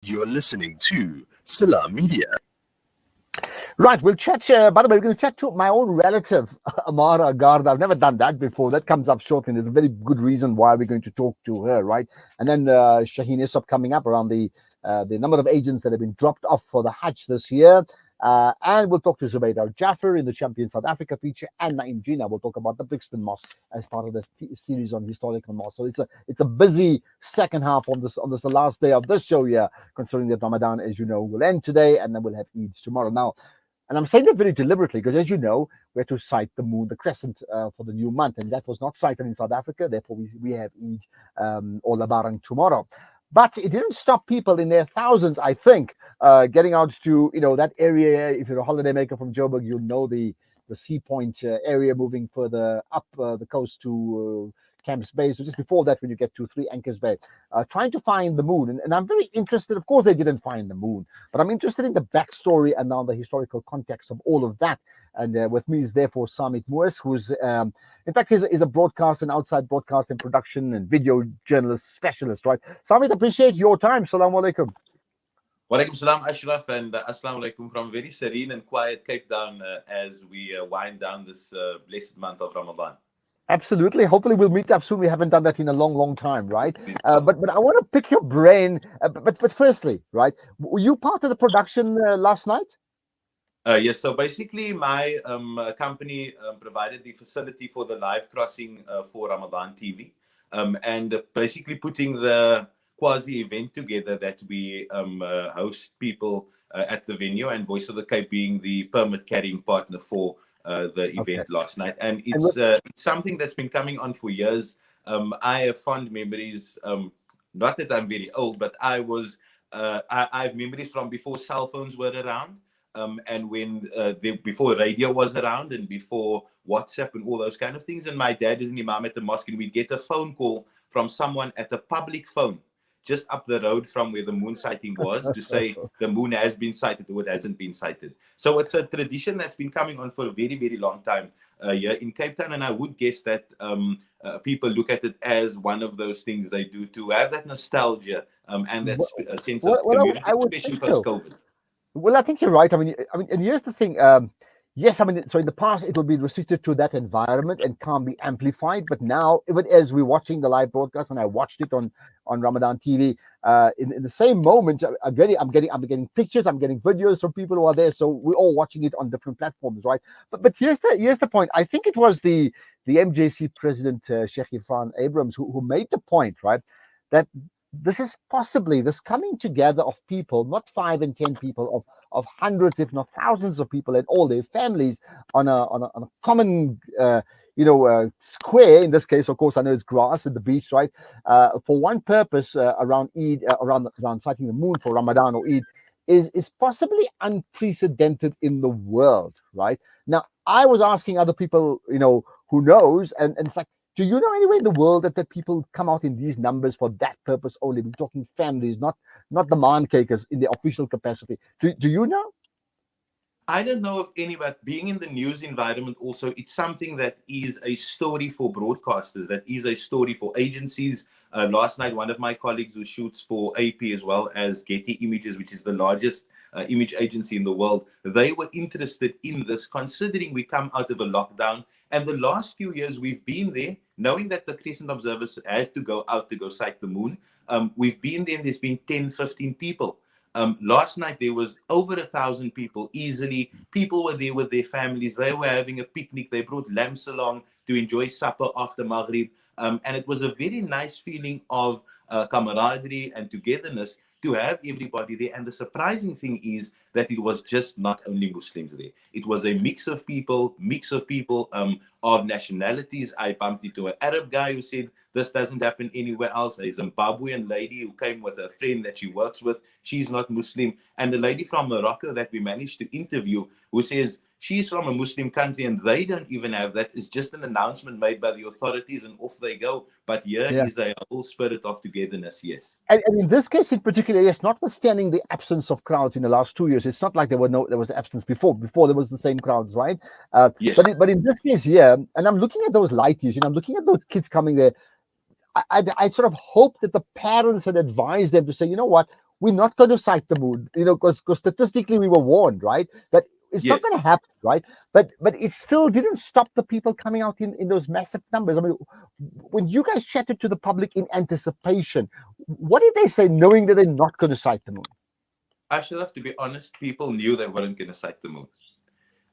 You're listening to Silla Media. Right, we'll chat. By the way, we're going to chat to my own relative, Amara Garda. I've never done that before. That comes up shortly. There's a very good reason why we're going to talk to her, right? And then Shaheen Isop coming up around the number of agents that have been dropped off for the Hajj this year. And we'll talk to Zubayd Al Jaffer in the Champion South Africa feature, and Naeem Gina. We'll talk about the Brixton Mosque as part of the series on historical mosques. So it's a busy second half on this the last day of this show here, considering that Ramadan, as you know, will end today, and then we'll have Eid tomorrow. Now, and I'm saying that very deliberately because, as you know, we had to cite the moon, the crescent for the new month, and that was not cited in South Africa. Therefore, we have Eid or Labaran tomorrow. But it didn't stop people in their thousands, I think, getting out to that area. If you're a holidaymaker from Joburg, you'll know the Sea Point area, moving further up the coast to Camps Bay. So just before that, when you get to Three Anchors Bay, trying to find the moon. And I'm very interested. Of course, they didn't find the moon, but I'm interested in the backstory and now the historical context of all of that. And with me is therefore Saawmiet Moos, who's in fact is a broadcast and outside broadcast and production and video journalist specialist, right? Saawmiet, appreciate your time. Assalamu alaikum. Walaikum salam, Ashraf, and assalamu alaikum from very serene and quiet Cape Town as we wind down this blessed month of Ramadan. Absolutely. Hopefully, we'll meet up soon. We haven't done that in a long, long time, right? But I want to pick your brain. But firstly, right? Were you part of the production last night? Yes, so basically my company provided the facility for the live crossing for Ramadan TV, and basically putting the quasi event together that we host people at the venue, and Voice of the Cape being the permit carrying partner for the event last night. And it's something that's been coming on for years. I have fond memories, not that I'm very old, but I have memories from before cell phones were around. And when before radio was around and before WhatsApp and all those kind of things. And my dad is an imam at the mosque, and we'd get a phone call from someone at a public phone just up the road from where the moon sighting was to say the moon has been sighted or it hasn't been sighted. So it's a tradition that's been coming on for a very, very long time here in Cape Town. And I would guess that people look at it as one of those things they do to have that nostalgia and that sense of community, especially post-COVID. Well, I think you're right. I mean, and here's the thing. Yes, I mean, so in the past it will be restricted to that environment and can't be amplified. But now, even as we're watching the live broadcast, and I watched it on Ramadan TV, in the same moment, I'm getting pictures, I'm getting videos from people who are there. So we're all watching it on different platforms, right? But here's the point. I think it was the MJC president, Sheikh Irfan Abrams, who made the point, right, that this is possibly this coming together of people, not 5 and 10 people, of hundreds, if not thousands of people and all their families on a common, square. In this case, of course, I know it's grass at the beach, right? For one purpose, around Eid, around sighting the moon for Ramadan or Eid, is possibly unprecedented in the world, right? Now, I was asking other people, who knows, and it's like, do you know anywhere in the world that people come out in these numbers for that purpose only? We're talking families, not the man cakers in the official capacity. Do you know? I don't know of any, but being in the news environment also, it's something that is a story for broadcasters, that is a story for agencies. Last night, one of my colleagues who shoots for AP as well as Getty Images, which is the largest image agency in the world, they were interested in this, considering we come out of a lockdown. And the last few years we've been there, knowing that the Crescent Observers has to go out to go sight the moon. We've been there and there's been 10, 15 people. Last night there was over 1,000 people easily. People were there with their families. They were having a picnic. They brought lamps along to enjoy supper after Maghrib. And it was a very nice feeling of camaraderie and togetherness to have everybody there. And the surprising thing is that it was just not only Muslims there. It was a mix of people of nationalities. I bumped into an Arab guy who said this doesn't happen anywhere else. A Zimbabwean lady who came with a friend that she works with. She's not Muslim. And the lady from Morocco that we managed to interview who says she's from a Muslim country and they don't even have that. It's just an announcement made by the authorities and off they go. But here is a whole spirit of togetherness, yes. And in this case in particular, yes, notwithstanding the absence of crowds in the last 2 years, it's not like there was absence before. Before there was the same crowds, right? Yes. But in this case, yeah, and I'm looking at those light years, I'm looking at those kids coming there. I sort of hope that the parents had advised them to say, you know what, we're not going to sight the moon, because statistically we were warned, right, that it's not going to happen, right? But it still didn't stop the people coming out in those massive numbers. I mean, when you guys chatted to the public in anticipation, what did they say, knowing that they're not going to sight the moon? Ashraf, to be honest, people knew they weren't going to sight the moon.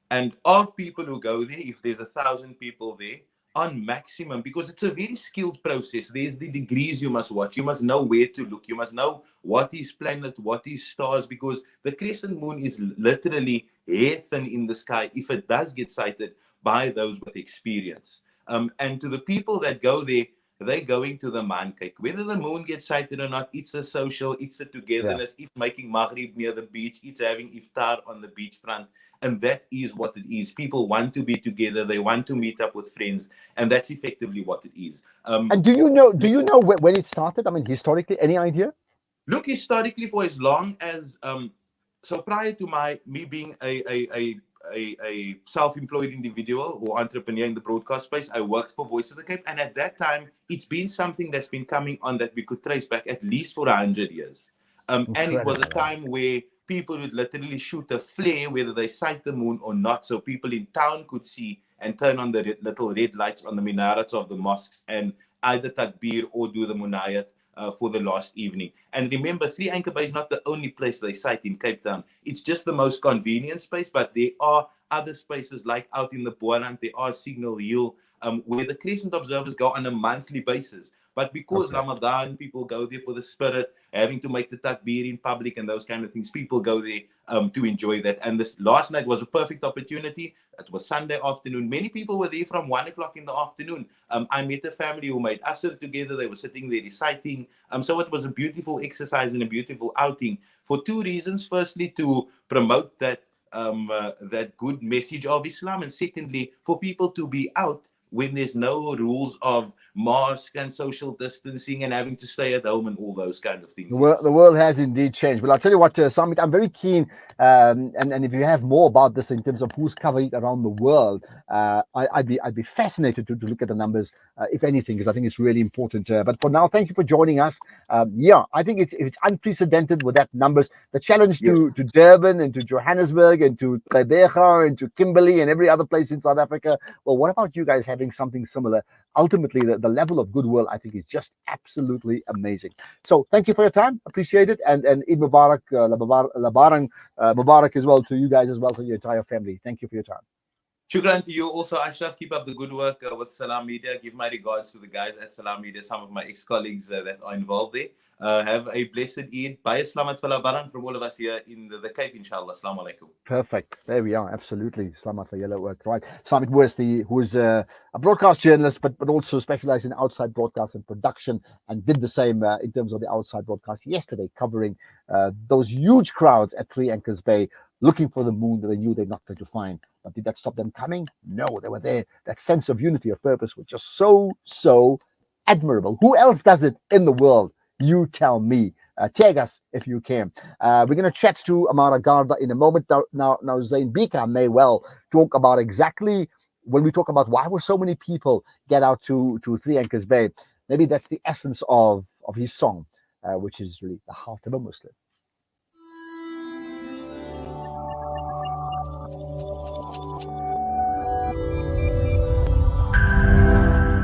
And of people who go there, if there's 1,000 people there, on maximum, because it's a very skilled process. There's the degrees you must watch. You must know where to look. You must know what is planet, what is stars, because the crescent moon is literally hair thin in the sky if it does get sighted by those with experience. And to the people that go there, they're going to the man cake. Whether the moon gets sighted or not, it's a social, it's a togetherness, it's making maghrib near the beach, it's having iftar on the beachfront. And that is what it is. People want to be together. They want to meet up with friends. And that's effectively what it is. And do you know when it started? I mean, historically, any idea? Look, historically, for as long as, so prior to me being a self-employed individual or entrepreneur in the broadcast space, I worked for Voice of the Cape, and at that time it's been something that's been coming on that we could trace back at least for 100 years. And it was a time where people would literally shoot a flare whether they sight the moon or not, so people in town could see and turn on the little red lights on the minarets of the mosques and either takbir or do the munayat for the last evening. And remember, Three Anchor Bay is not the only place they sight in Cape Town. It's just the most convenient space, but there are other spaces like out in the Boerland, there are Signal Hill, where the crescent observers go on a monthly basis. But because Ramadan, people go there for the spirit, having to make the takbir in public and those kind of things, people go there to enjoy that. And this last night was a perfect opportunity. It was Sunday afternoon. Many people were there from 1 o'clock in the afternoon. I met a family who made asr together. They were sitting there reciting. So it was a beautiful exercise and a beautiful outing for two reasons. Firstly, to promote that good message of Islam, and secondly, for people to be out when there's no rules of mask and social distancing and having to stay at home and all those kind of things. The world has indeed changed. Well, I'll tell you what, Saawmiet, I'm very keen, and if you have more about this in terms of who's covering it around the world, I'd be fascinated to look at the numbers, if anything, because I think it's really important. But for now, thank you for joining us. I think it's unprecedented with that numbers. The challenge to Durban and to Johannesburg and to Gqeberha and to Kimberley and every other place in South Africa. Well, what about you guys having something similar? Ultimately, the level of goodwill, I think, is just absolutely amazing. So thank you for your time. Appreciate it. And Eid Mubarak, Labaran Mubarak as well to you guys as well, to your entire family. Thank you for your time. Shukran to you also, Ashraf. Keep up the good work with Salam Media. Give my regards to the guys at Salam Media, some of my ex-colleagues that are involved there. Have a blessed Eid. Bye, Slamat for Labaran from all of us here in the Cape, inshallah. Assalamu alaikum. Perfect. There we are. Absolutely. Slamat for yellow work. Right. Saawmiet Moos, who is a broadcast journalist, but also specialized in outside broadcast and production, and did the same in terms of the outside broadcast yesterday, covering those huge crowds at Three Anchors Bay, looking for the moon that they knew they're not going to find. But did that stop them coming? No, they were there. That sense of unity of purpose was just so admirable. Who else does it in the world? You tell me. Tag us if you can. We're going to chat to Amara Garda in a moment. Now Zain Bika may well talk about exactly when we talk about why were so many people get out to Three Anchors Bay. Maybe that's the essence of his song, which is really the heart of a Muslim.